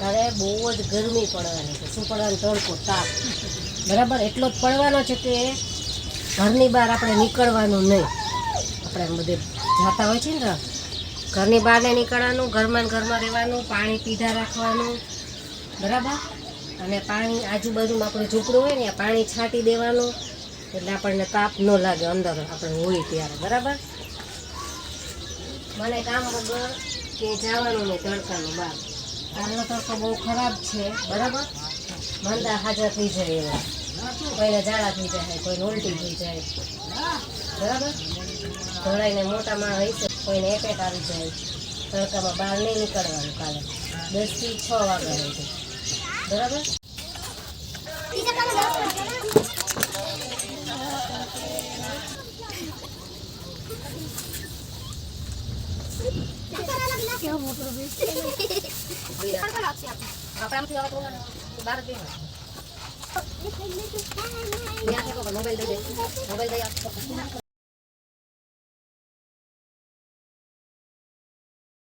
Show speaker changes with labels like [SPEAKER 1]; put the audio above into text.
[SPEAKER 1] ત્યારે બહુ જ ગરમી પડવાની છે. શું પડવાનું? તડકો, તાપ. બરાબર એટલો જ પડવાનો છે કે ઘરની બહાર આપણે નીકળવાનું નહીં. આપણે બધે જતા હોય છે ને, ઘરની બહાર નહીં નીકળવાનું, ઘરમાં ને ઘરમાં રહેવાનું, પાણી પીધા રાખવાનું. બરાબર. અને પાણી આજુબાજુમાં આપણે ઝૂંપડું હોય ને પાણી છાંટી દેવાનું, એટલે આપણને તાપ ન લાગે અંદર આપણે હોય ત્યારે. બરાબર. મને કામ વગર કે જવાનું નહીં તડકાનું બહાર. કાલનો તડકો બહુ ખરાબ છે. બરાબર. મંદા હાજર થઈ જાય એવા, કોઈને ઝાડા થઈ જાય, કોઈને ઉલટી થઈ જાય. બરાબર. ઘોડાઈને મોટા માણસ હોય છે, કોઈને એટેક આવી જાય. તડકામાં બહાર નહીં નીકળવાનું કાલે 10 થી 6 વાગ્યા હોય છે. બરાબર. મોબાઈલ દઈ